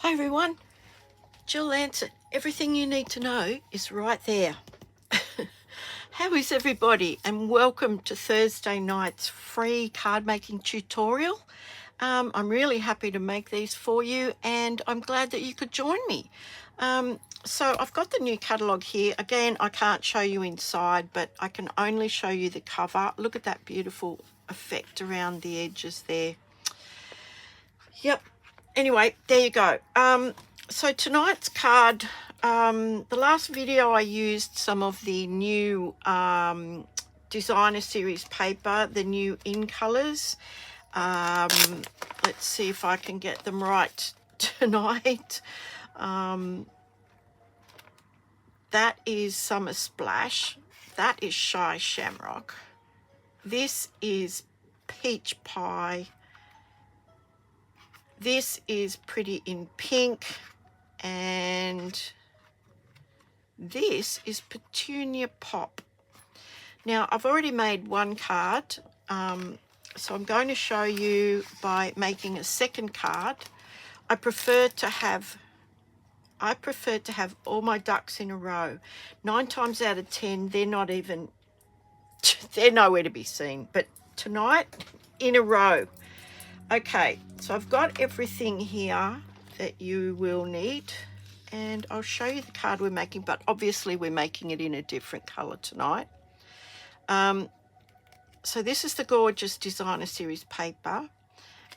Hi everyone, Jill Lancet. Everything you need to know is right there. How is everybody? And welcome to Thursday night's free card making tutorial. I'm really happy to make these for you and I'm glad that you could join me. So I've got the new catalogue here. Again, I can't show you inside, but I can only show you the cover. Look at that beautiful effect around the edges there. Yep. Anyway, there you go. So tonight's card, the last video I used some of the new designer series paper, the new INCOLORs. Let's see if I can get them right tonight. That is Summer Splash. That is Shy Shamrock. This is Peach Pie. This is Pretty in Pink. And this is Petunia Pop. Now, I've already made one card, so I'm going to show you by making a second card. I prefer to have all my ducks in a row. 9 times out of 10, they're nowhere to be seen. But tonight, in a row. Okay, so I've got everything here that you will need, and I'll show you the card we're making, but obviously we're making it in a different color tonight. So this is the gorgeous designer series paper,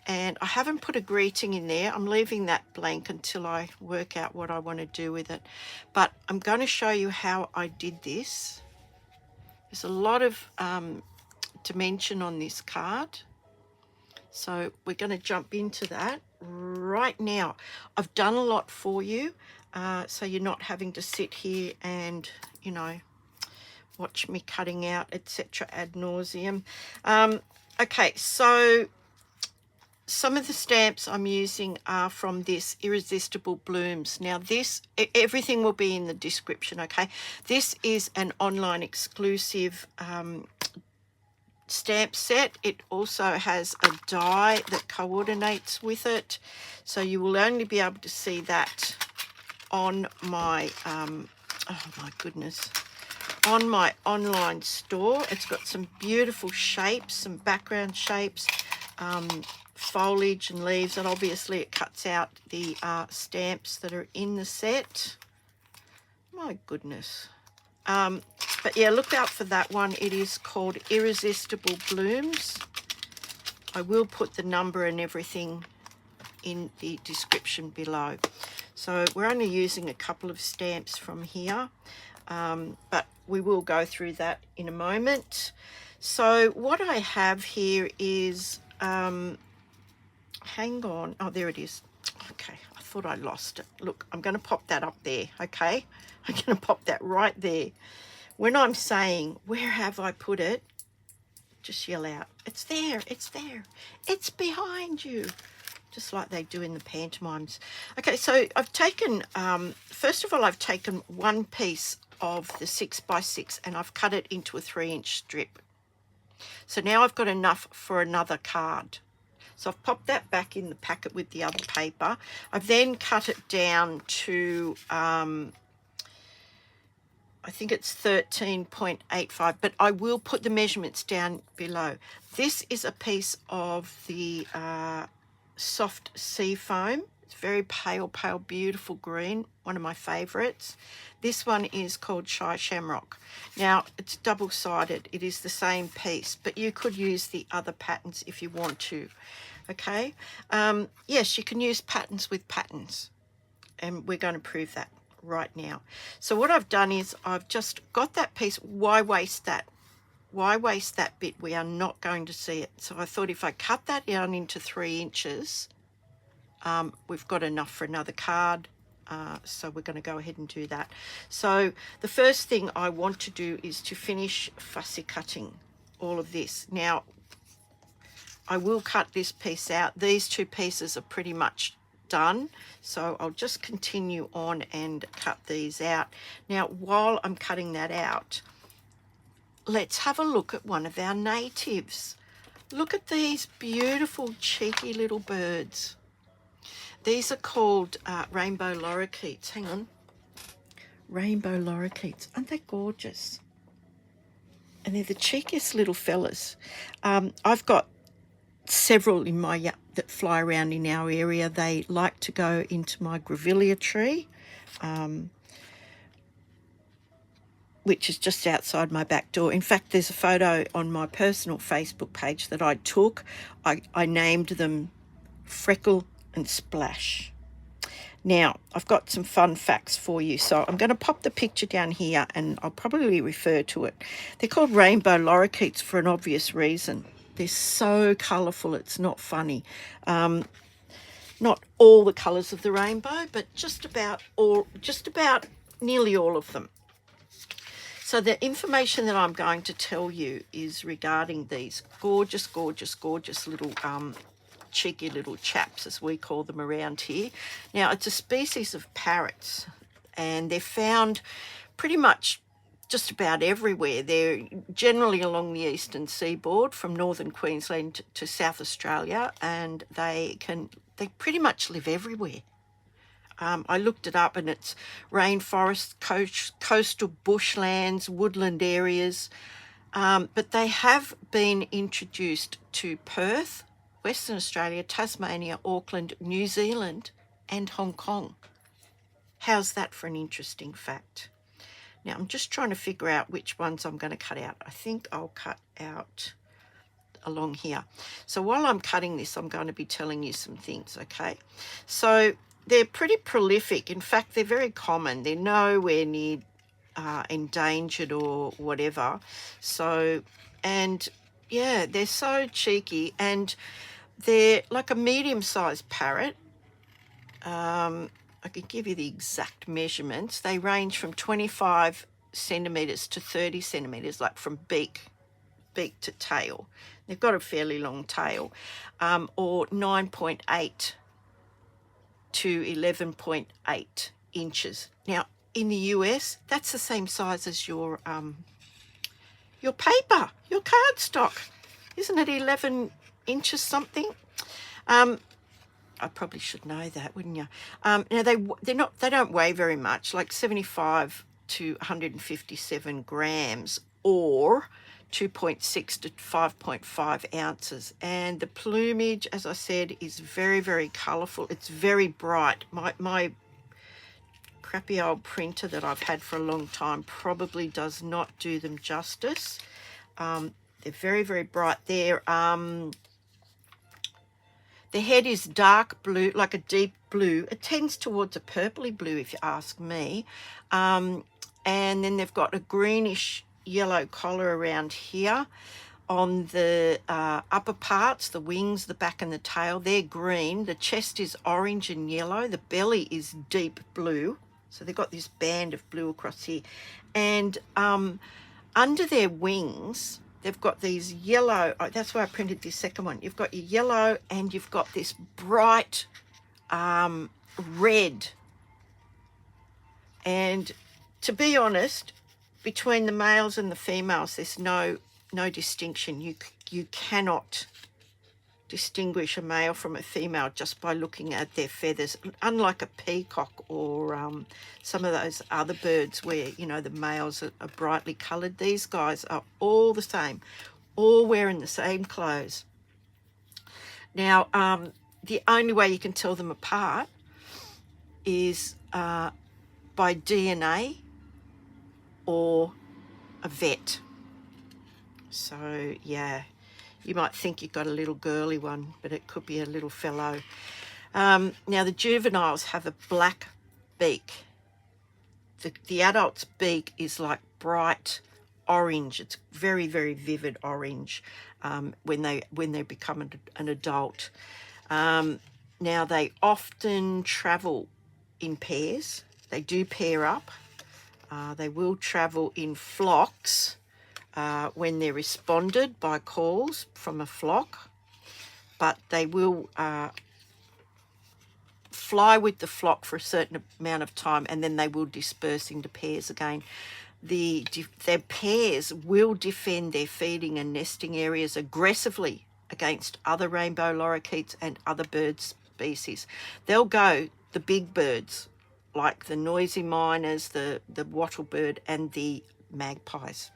and I haven't put a greeting in there. I'm leaving that blank until I work out what I want to do with it, but I'm going to show you how I did this. There's a lot of dimension on this card, so we're going to jump into that right now. I've done a lot for you, so you're not having to sit here and, you know, watch me cutting out, etc. ad nauseum. Okay, so some of the stamps I'm using are from this Irresistible Blooms. Now this, everything will be in the description, okay? This is an online exclusive stamp set. It also has a die that coordinates with it, so you will only be able to see that on my oh my goodness, on my online store. It's got some beautiful shapes, some background shapes, foliage and leaves, and obviously it cuts out the stamps that are in the set. My goodness. But yeah, look out for that one. It is called Irresistible Blooms. I will put the number and everything in the description below. So we're only using a couple of stamps from here, but we will go through that in a moment. So what I have here is, hang on. Oh, there it is. Okay, I thought I lost it. Look, I'm going to pop that up there, okay? I'm going to pop that right there. When I'm saying, where have I put it? Just yell out, it's there, it's there, it's behind you. Just like they do in the pantomimes. Okay, so I've taken, first of all, I've taken one piece of the 6x6 and I've cut it into a 3-inch strip. So now I've got enough for another card. So I've popped that back in the packet with the other paper. I've then cut it down to, I think it's 13.85, but I will put the measurements down below. This is a piece of the soft sea foam. It's very pale, beautiful green, one of my favorites. This one is called Shy Shamrock. Now, it's double-sided. It is the same piece, but you could use the other patterns if you want to, okay? Yes, you can use patterns with patterns, and we're going to prove that right now. So what I've done is I've just got that piece. Why waste that? Why waste that bit? We are not going to see it. So I thought if I cut that down into 3 inches, we've got enough for another card. So we're going to go ahead and do that. So the first thing I want to do is to finish fussy cutting all of this. Now, I will cut this piece out. These two pieces are pretty much done, so I'll just continue on and cut these out. Now, while I'm cutting that out, let's have a look at one of our natives. Look at these beautiful cheeky little birds. These are called rainbow lorikeets. Hang on. Rainbow lorikeets. Aren't they gorgeous? And they're the cheekiest little fellas. I've got several in my that fly around in our area. They like to go into my grevillea tree, which is just outside my back door. In fact, there's a photo on my personal Facebook page that I took. I named them Freckle and Splash. Now, I've got some fun facts for you. So I'm going to pop the picture down here and I'll probably refer to it. They're called rainbow lorikeets for an obvious reason. They're so colourful, it's not funny. Not all the colours of the rainbow, but just about nearly all of them. So the information that I'm going to tell you is regarding these gorgeous, gorgeous, gorgeous little cheeky little chaps, as we call them around here. Now, it's a species of parrots, and they're found pretty much just about everywhere. They're generally along the eastern seaboard from northern Queensland to South Australia, and they pretty much live everywhere. I looked it up, and it's rainforest, coastal bushlands, woodland areas, but they have been introduced to Perth, Western Australia, Tasmania, Auckland, New Zealand, and Hong Kong. How's that for an interesting fact? Now, I'm just trying to figure out which ones I'm going to cut out. I think I'll cut out along here. So while I'm cutting this, I'm going to be telling you some things, okay? So they're pretty prolific. In fact, they're very common. They're nowhere near endangered or whatever. So, and yeah, they're so cheeky, and they're like a medium-sized parrot. I could give you the exact measurements. They range from 25 centimetres to 30 centimetres, like from beak to tail. They've got a fairly long tail, or 9.8 to 11.8 inches. Now, in the US, that's the same size as your paper, your cardstock. Isn't it 11 inches something? I probably should know that, wouldn't you? Now they don't weigh very much, like 75 to 157 grams, or 2.6 to 5.5 ounces. And the plumage, as I said, is very, very colourful. It's very bright. My crappy old printer that I've had for a long time probably does not do them justice. They're very, very bright. The head is dark blue, like a deep blue. It tends towards a purpley blue, if you ask me. And then they've got a greenish yellow collar around here. On the upper parts, the wings, the back and the tail, they're green. The chest is orange and yellow. The belly is deep blue. So they've got this band of blue across here. And under their wings, they've got these yellow, that's why I printed this second one. You've got your yellow and you've got this bright red. And to be honest, between the males and the females, there's no distinction. You cannot distinguish a male from a female just by looking at their feathers, unlike a peacock or some of those other birds where, you know, the males are brightly coloured. These guys are all the same, all wearing the same clothes. Now, the only way you can tell them apart is by DNA or a vet. So, yeah. You might think you've got a little girly one, but it could be a little fellow. Now, the juveniles have a black beak. The adult's beak is like bright orange. It's very, very vivid orange when they become an adult. Now, they often travel in pairs. They do pair up. They will travel in flocks. When they're responded by calls from a flock, but they will fly with the flock for a certain amount of time, and then they will disperse into pairs again. Their pairs will defend their feeding and nesting areas aggressively against other rainbow lorikeets and other birds species. They'll go the big birds, like the noisy miners, the wattlebird, and the magpies.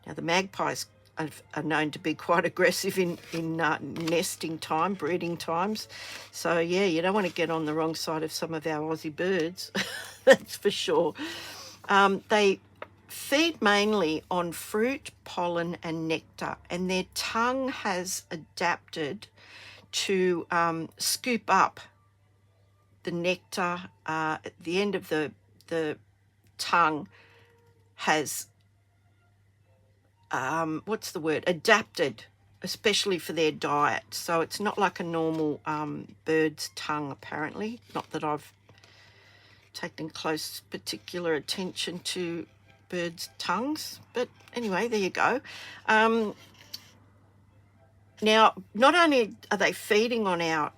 Now, the magpies are known to be quite aggressive in nesting time, breeding times. So, yeah, you don't want to get on the wrong side of some of our Aussie birds, that's for sure. They feed mainly on fruit, pollen, and nectar, and their tongue has adapted to scoop up the nectar. At the end of the tongue has adapted, especially for their diet. So it's not like a normal bird's tongue, apparently. Not that I've taken close particular attention to birds' tongues, but anyway, there you go. Now, not only are they feeding on our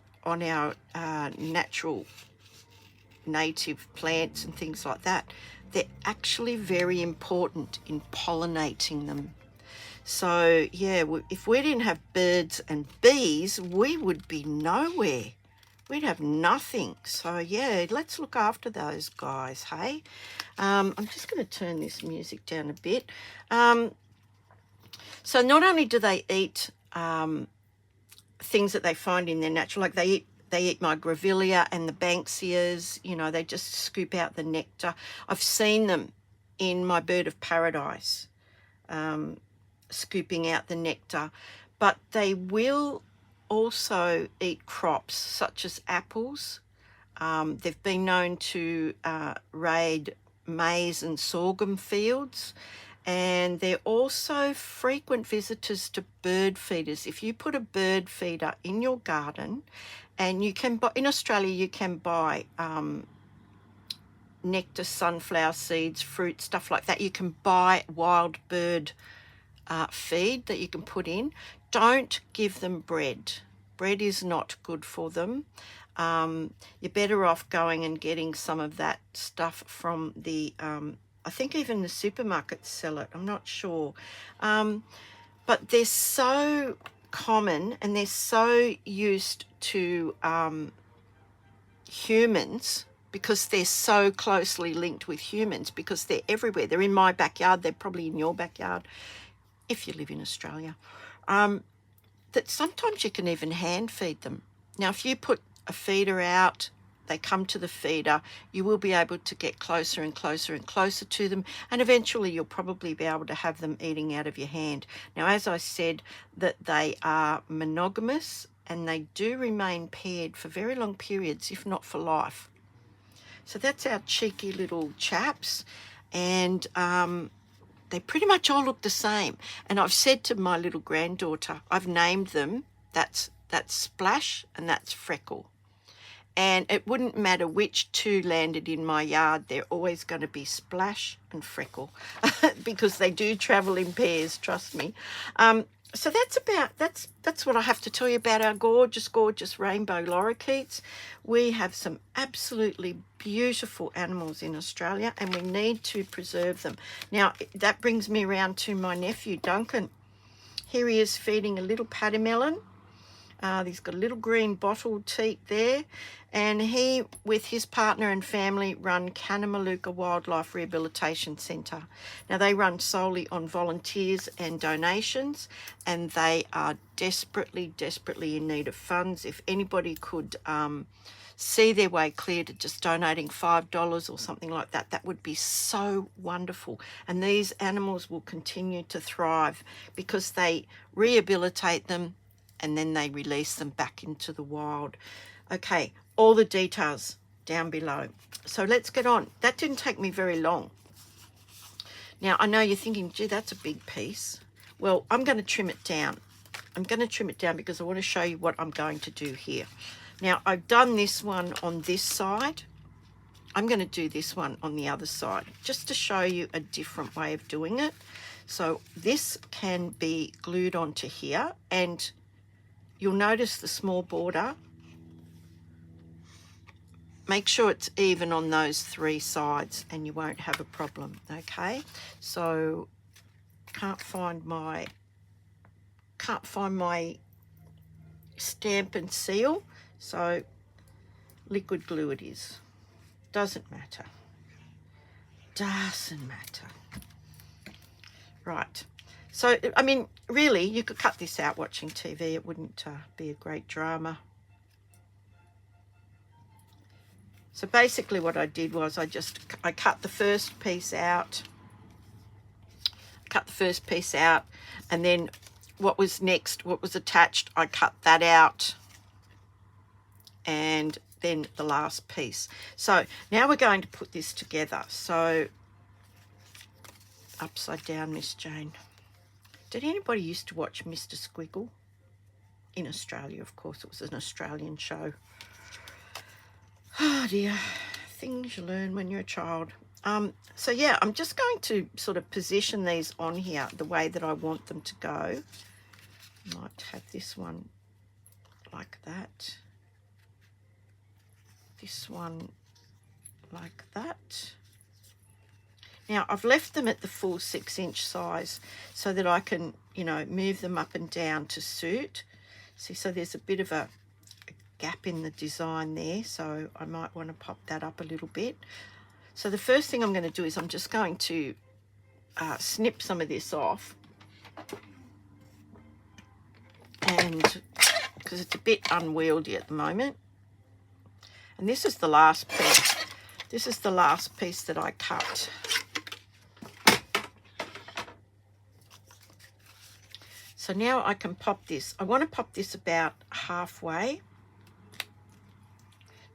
natural native plants and things like that, they're actually very important in pollinating them. So, yeah, if we didn't have birds and bees, we would be nowhere. We'd have nothing. So, yeah, let's look after those guys, hey? I'm just going to turn this music down a bit. So not only do they eat things that they find in their natural, like they eat my grevillea and the banksias, you know, they just scoop out the nectar. I've seen them in my bird of paradise, scooping out the nectar, but they will also eat crops such as apples. They've been known to raid maize and sorghum fields, and they're also frequent visitors to bird feeders. If you put a bird feeder in your garden, and you can buy, in Australia you can buy nectar, sunflower seeds, fruit, stuff like that. You can buy wild bird feed that you can put in. Don't give them bread. Bread is not good for them. You're better off going and getting some of that stuff from the, I think even the supermarkets sell it, I'm not sure. But they're so common and they're so used to humans, because they're so closely linked with humans, because they're everywhere. They're in my backyard, they're probably in your backyard, if you live in Australia, that sometimes you can even hand feed them. Now, if you put a feeder out, they come to the feeder, you will be able to get closer and closer and closer to them, and eventually you'll probably be able to have them eating out of your hand. Now, as I said, that they are monogamous and they do remain paired for very long periods, if not for life. So that's our cheeky little chaps, and they pretty much all look the same. And I've said to my little granddaughter, I've named them, that's Splash and that's Freckle. And it wouldn't matter which two landed in my yard, they're always going to be Splash and Freckle because they do travel in pairs, trust me. So that's what I have to tell you about our gorgeous, gorgeous rainbow lorikeets. We have some absolutely beautiful animals in Australia and we need to preserve them. Now, that brings me around to my nephew, Duncan. Here he is feeding a little pademelon. He's got a little green bottled teat there, and he, with his partner and family, run Canam Maluca Wildlife Rehabilitation Centre. Now, they run solely on volunteers and donations, and they are desperately, desperately in need of funds. If anybody could see their way clear to just donating $5 or something like that, that would be so wonderful. And these animals will continue to thrive because they rehabilitate them and then they release them back into the wild. Okay, all the details down below. So let's get on. That didn't take me very long. Now, I know you're thinking, gee, that's a big piece. Well, I'm going to trim it down. I'm going to trim it down because I want to show you what I'm going to do here. Now, I've done this one on this side. I'm going to do this one on the other side, just to show you a different way of doing it. So this can be glued onto here, and you'll notice the small border. Make sure it's even on those three sides and you won't have a problem, okay? So can't find my stamp and seal. So liquid glue it is. Doesn't matter. Doesn't matter. Right. So, I mean, really, you could cut this out watching TV. It wouldn't be a great drama. So basically what I did was I cut the first piece out. And then what was next, what was attached, I cut that out. And then the last piece. So now we're going to put this together. So upside down, Miss Jane. Did anybody used to watch Mr. Squiggle? In Australia, of course. It was an Australian show. Oh dear, things you learn when you're a child. So yeah, I'm just going to sort of position these on here the way that I want them to go. Might have this one like that. This one like that. Now I've left them at the full 6-inch size so that I can, you know, move them up and down to suit. See, so there's a bit of a gap in the design there, so I might want to pop that up a little bit. So the first thing I'm going to do is I'm just going to snip some of this off, and because it's a bit unwieldy at the moment. And this is the last piece. This is the last piece that I cut. So now I can pop this. I want to pop this about halfway.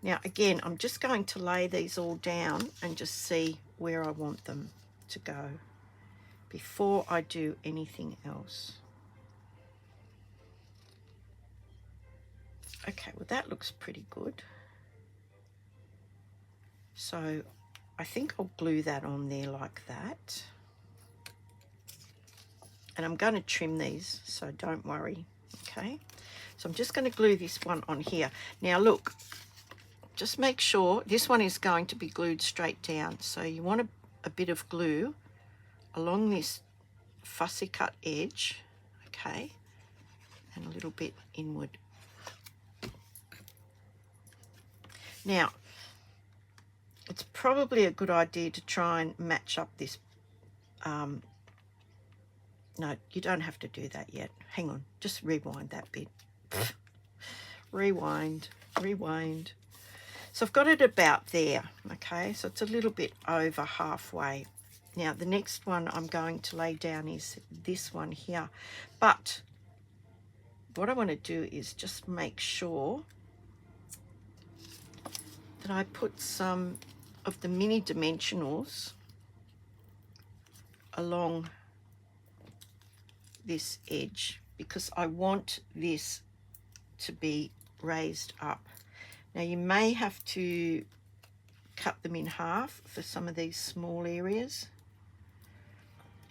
Now again, I'm just going to lay these all down and just see where I want them to go before I do anything else. Okay, well that looks pretty good. So I think I'll glue that on there like that. And I'm going to trim these, so don't worry, okay? So I'm just going to glue this one on here. Now look, just make sure this one is going to be glued straight down. So you want a bit of glue along this fussy cut edge, okay? And a little bit inward. Now, it's probably a good idea to try and match up this. No, you don't have to do that yet. Hang on, just rewind that bit. Rewind. So I've got it about there, okay? So it's a little bit over halfway. Now, the next one I'm going to lay down is this one here. But what I want to do is just make sure that I put some of the mini dimensionals along this edge, because I want this to be raised up. Now you may have to cut them in half for some of these small areas,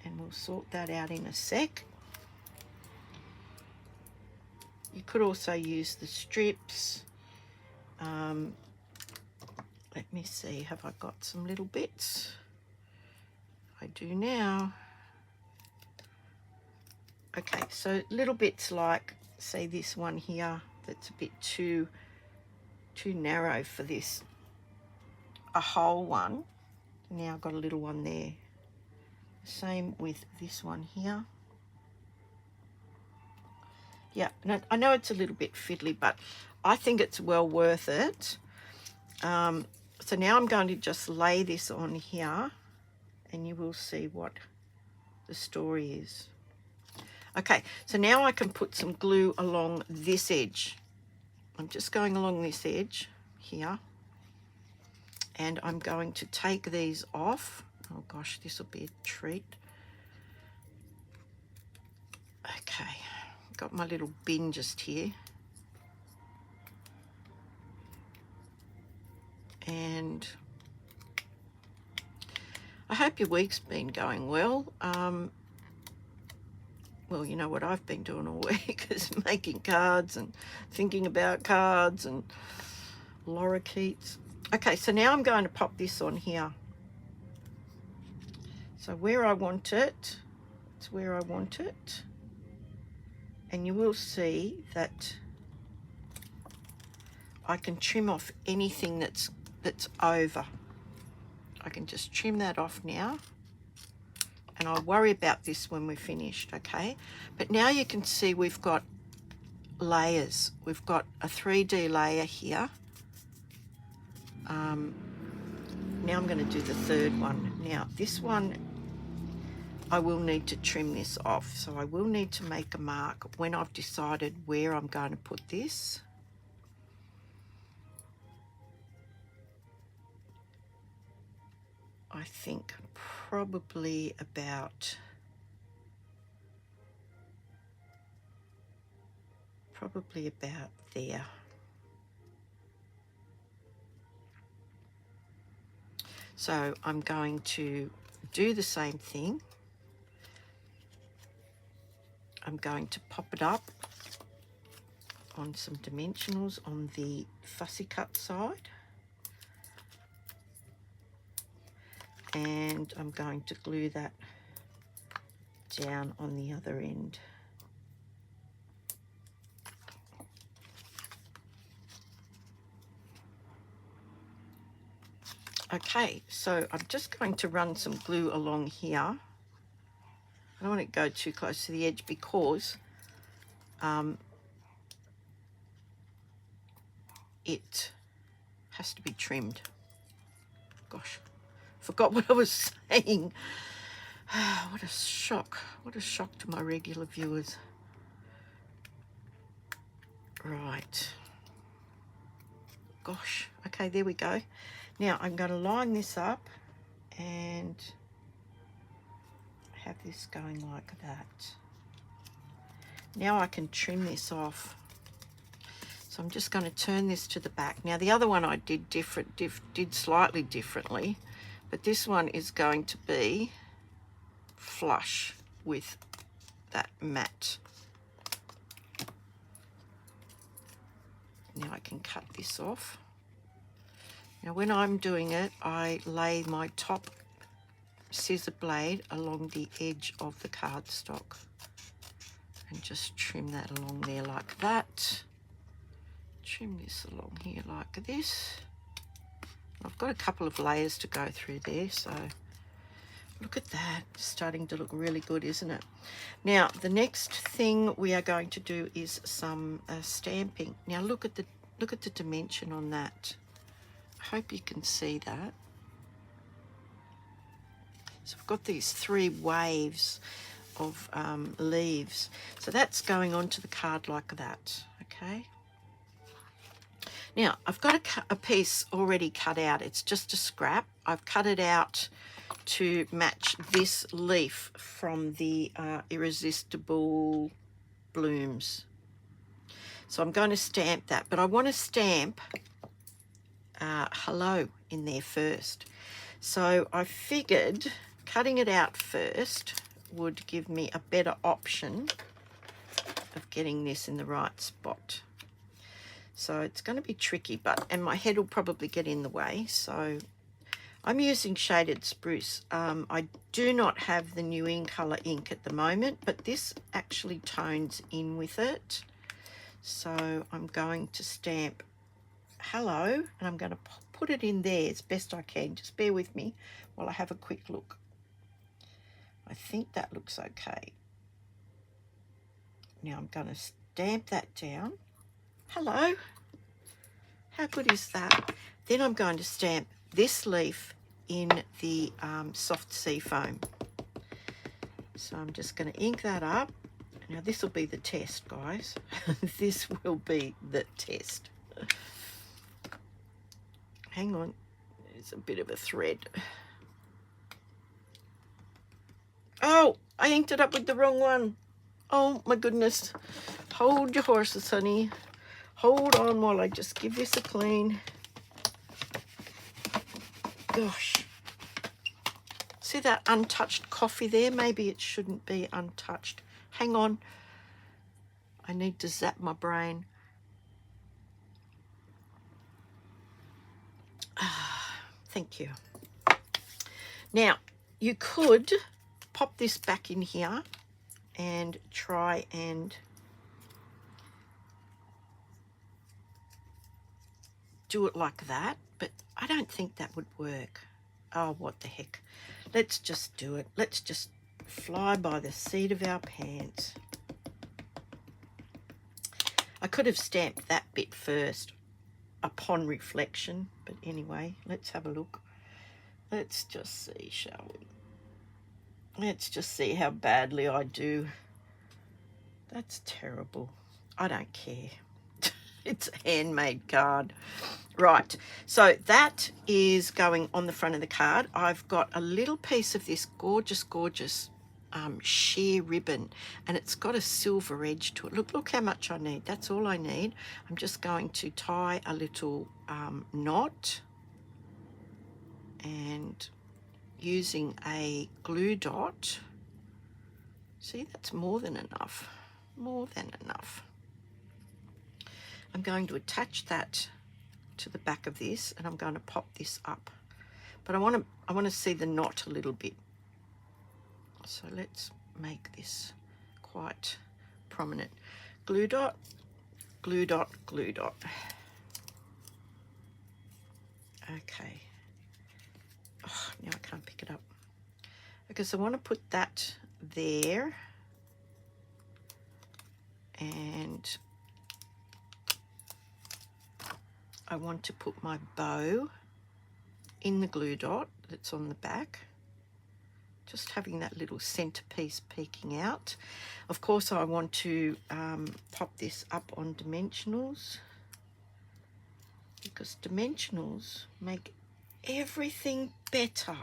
and we'll sort that out in a sec. You could also use the strips. Let me see, have I got some little bits? I do now. Okay, so little bits like, say, this one here that's a bit too narrow for this, a whole one. Now I've got a little one there. Same with this one here. Yeah, and I know it's a little bit fiddly, but I think it's well worth it. So now I'm going to just lay this on here, and you will see what the story is. Okay, so now I can put some glue along this edge. I'm just going along this edge here, and I'm going to take these off. Oh gosh, this will be a treat. Okay, got my little bin just here. And I hope your week's been going well. Well, you know what I've been doing all week is making cards and thinking about cards and lorikeets. Okay, so now I'm going to pop this on here. So where I want it, it's where I want it. And you will see that I can trim off anything that's over. I can just trim that off now, and I'll worry about this when we're finished, okay? But now you can see we've got layers. We've got a 3D layer here. Now I'm going to do the third one. Now this one, I will need to trim this off, so I will need to make a mark when I've decided where I'm going to put this. I think probably about there. So I'm going to do the same thing. I'm going to pop it up on some dimensionals on the fussy cut side. And I'm going to glue that down on the other end. Okay, so I'm just going to run some glue along here. I don't want it to go too close to the edge because it has to be trimmed. Gosh, forgot what I was saying. What a shock. What a shock to my regular viewers. Right. Gosh, okay, there we go. Now I'm going to line this up and have this going like that. Now I can trim this off. So I'm just going to turn this to the back. Now the other one I did did slightly differently, but this one is going to be flush with that mat. Now I can cut this off. Now when I'm doing it, I lay my top scissor blade along the edge of the cardstock and just trim that along there like that. Trim this along here like this. I've got a couple of layers to go through there, so look at that. It's starting to look really good, isn't it? Now the next thing we are going to do is some stamping. Now look at the dimension on that. I hope you can see that. So I've got these 3 waves of leaves. So that's going onto the card like that, okay? Now, I've got a piece already cut out. It's just a scrap. I've cut it out to match this leaf from the Irresistible blooms. So I'm going to stamp that, but I want to stamp hello in there first. So I figured cutting it out first would give me a better option of getting this in the right spot. So it's going to be tricky, and my head will probably get in the way. So I'm using shaded spruce. I do not have the new INCOLOR ink at the moment, but this actually tones in with it. So I'm going to stamp hello, and I'm going to put it in there as best I can. Just bear with me while I have a quick look. I think that looks okay. Now I'm going to stamp that down. Hello. How good is that? Then I'm going to stamp this leaf in the soft sea foam. So I'm just going to ink that up. Now this will be the test, guys. This will be the test. Hang on, there's a bit of a thread. Oh, I inked it up with the wrong one. Oh my goodness. Hold your horses, honey. Hold on while I just give this a clean. Gosh. See that untouched coffee there? Maybe it shouldn't be untouched. Hang on. I need to zap my brain. Thank you. Now, you could pop this back in here and try and do it like that, but I don't think that would work. Oh, what the heck. Let's just do it. Let's just fly by the seat of our pants. I could have stamped that bit first upon reflection, but anyway, let's have a look. Let's just see, shall we? Let's just see how badly I do. That's terrible. I don't care. It's a handmade card. Right, so that is going on the front of the card. I've got a little piece of this gorgeous, gorgeous sheer ribbon, and it's got a silver edge to it. Look how much I need. That's all I need. I'm just going to tie a little knot, and using a glue dot. See, that's more than enough. More than enough. I'm going to attach that to the back of this, and I'm going to pop this up. But I want to see the knot a little bit. So let's make this quite prominent. Glue dot, glue dot, glue dot. Okay. Oh, now I can't pick it up. Okay, so I want to put that there, and I want to put my bow in the glue dot that's on the back, just having that little centerpiece peeking out. Of course, I want to pop this up on dimensionals, because dimensionals make everything better,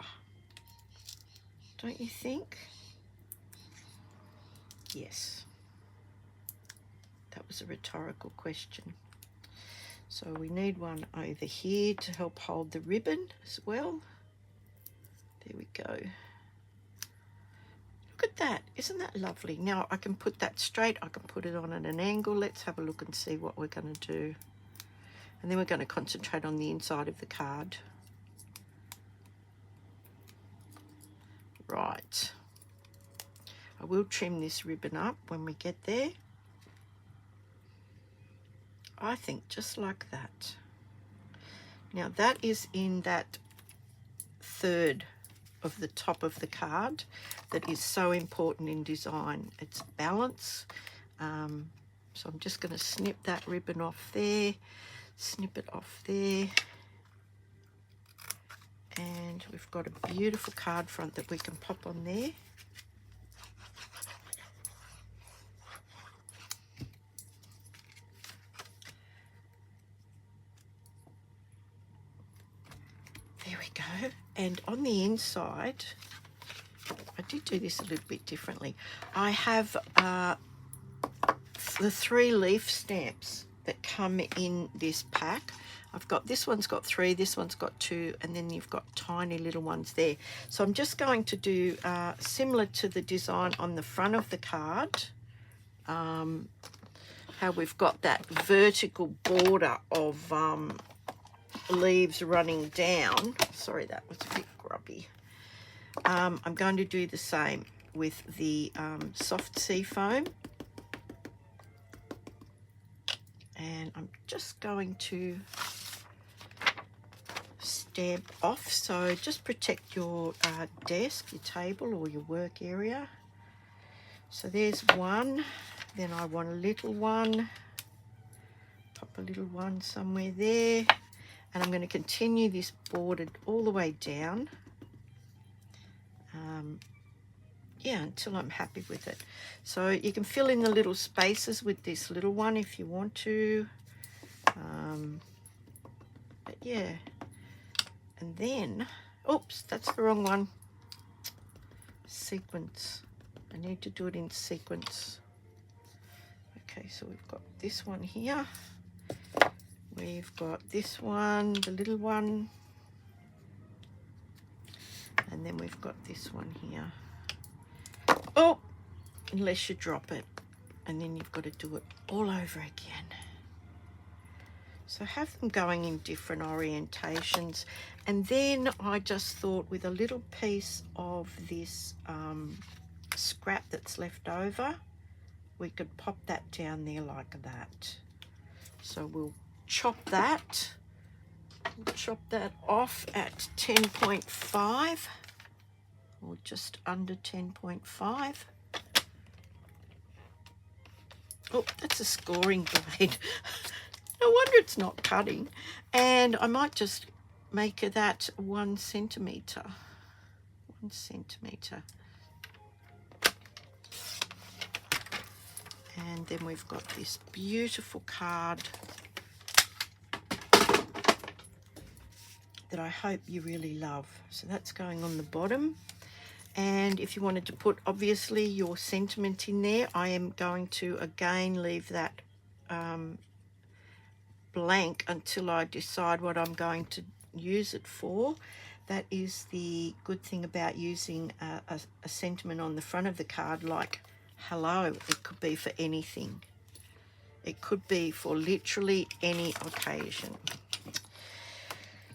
don't you think? Yes. That was a rhetorical question. So we need one over here to help hold the ribbon as well. There we go. Look at that. Isn't that lovely? Now I can put that straight. I can put it on at an angle. Let's have a look and see what we're going to do. And then we're going to concentrate on the inside of the card. Right. I will trim this ribbon up when we get there. I think just like that. Now that is in that third of the top of the card that is so important in design. It's balance. So I'm just going to snip that ribbon off there, snip it off there. And we've got a beautiful card front that we can pop on there. There we go. And on the inside, I did do this a little bit differently. I have the 3 leaf stamps that come in this pack. I've got, this one's got 3, this one's got 2, and then you've got tiny little ones there. So I'm just going to do similar to the design on the front of the card, how we've got that vertical border of leaves running down. Sorry, that was a bit grubby. I'm going to do the same with the soft sea foam. And I'm just going to stamp off, so just protect your desk, your table, or your work area. So there's one. Then I want a little one. Pop a little one somewhere there. And I'm going to continue this bordered all the way down. Yeah, until I'm happy with it. So you can fill in the little spaces with this little one if you want to. But yeah. And then, oops, that's the wrong one. Sequence. I need to do it in sequence. Okay, so we've got this one here. We've got this one, the little one. And then we've got this one here. Oh, unless you drop it. And then you've got to do it all over again. So have them going in different orientations. And then I just thought with a little piece of this scrap that's left over, we could pop that down there like that. So we'll chop that chop that off at 10.5 or just under 10.5. Oh, that's a scoring blade. No wonder it's not cutting. And I might just make that 1 centimetre. 1 centimetre. And then we've got this beautiful card that I hope you really love. So that's going on the bottom. And if you wanted to put obviously your sentiment in there, I am going to again leave that blank until I decide what I'm going to use it for. That is the good thing about using a sentiment on the front of the card, like hello. It could be for anything. It could be for literally any occasion.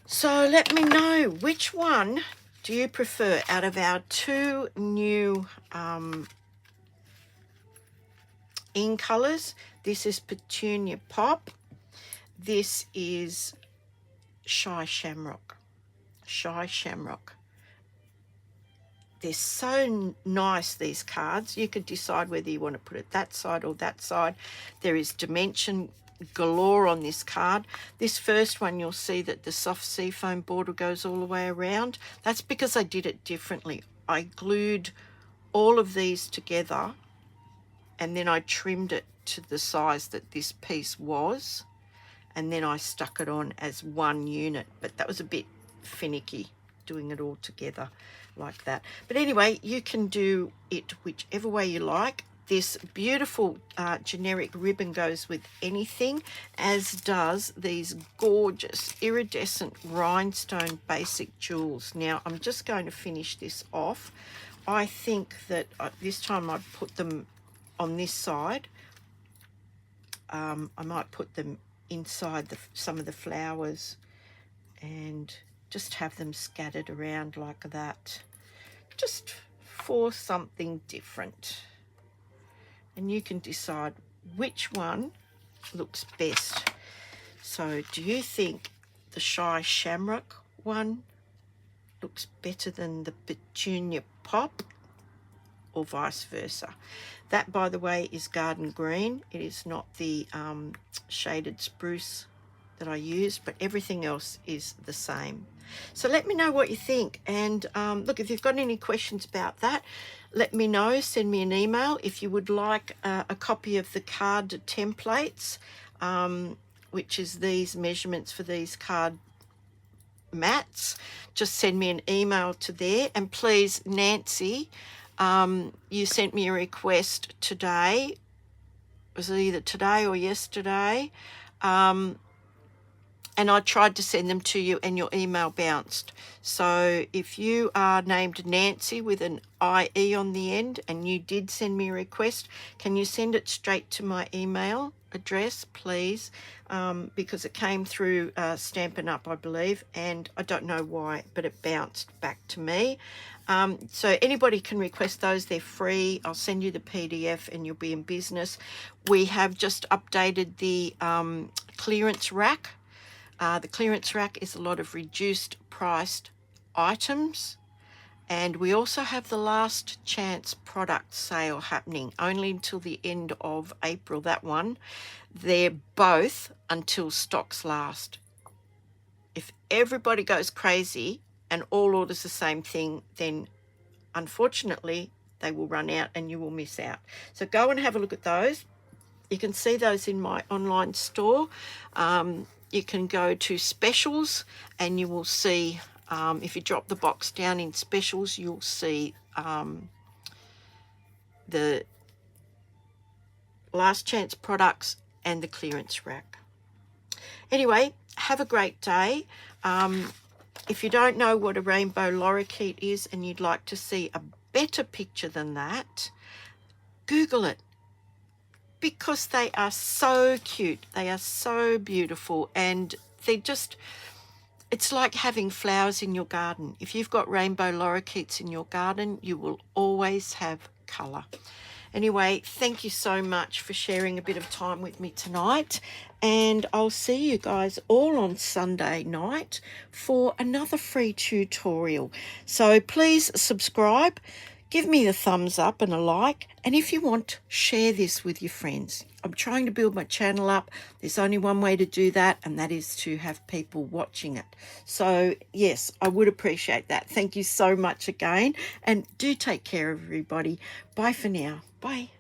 So let me know, which one do you prefer out of our 2 new INCOLORs? This is Petunia Pop. This is Shy Shamrock. Shy Shamrock. They're so nice, these cards. You could decide whether you want to put it that side or that side. There is dimension galore on this card. This first one, you'll see that the soft seafoam border goes all the way around. That's because I did it differently. I glued all of these together and then I trimmed it to the size that this piece was, and then I stuck it on as one unit. But that was a bit finicky doing it all together like that. But anyway, you can do it whichever way you like. This beautiful generic ribbon goes with anything, as does these gorgeous iridescent rhinestone basic jewels. Now I'm just going to finish this off. I think that this time I'd put them on this side. I might put them inside some of the flowers and just have them scattered around like that, just for something different. And you can decide which one looks best. So do you think the Shy Shamrock one looks better than the Petunia Pop, or vice versa? That, by the way, is Garden Green. It is not the shaded spruce that I used, but everything else is the same. So let me know what you think. And look, if you've got any questions about that, let me know. Send me an email. If you would like a copy of the card templates, which is these measurements for these card mats, just send me an email to there. And please, Nancy, you sent me a request today. Was it either today or yesterday? And I tried to send them to you and your email bounced. So if you are named Nancy with an IE on the end and you did send me a request, can you send it straight to my email address, please? Because it came through Stampin' Up, I believe, and I don't know why, but it bounced back to me. So anybody can request those. They're free. I'll send you the PDF and you'll be in business. We have just updated the clearance rack. The clearance rack is a lot of reduced priced items, and we also have the last chance product sale happening only until the end of April. That one, they're both until stocks last. If everybody goes crazy and all orders the same thing, then unfortunately they will run out and you will miss out. So go and have a look at those. You can see those in my online store. You can go to specials and you will see, if you drop the box down in specials, you'll see the last chance products and the clearance rack. Anyway, have a great day. If you don't know what a rainbow lorikeet is and you'd like to see a better picture than that, Google it. Because they are so cute, they are so beautiful, and they're just, it's like having flowers in your garden. If you've got rainbow lorikeets in your garden, you will always have colour. Anyway, thank you so much for sharing a bit of time with me tonight. And I'll see you guys all on Sunday night for another free tutorial. So please subscribe, give me a thumbs up and a like. And if you want, share this with your friends. I'm trying to build my channel up. There's only one way to do that, and that is to have people watching it. So yes, I would appreciate that. Thank you so much again. And do take care of everybody. Bye for now. Bye.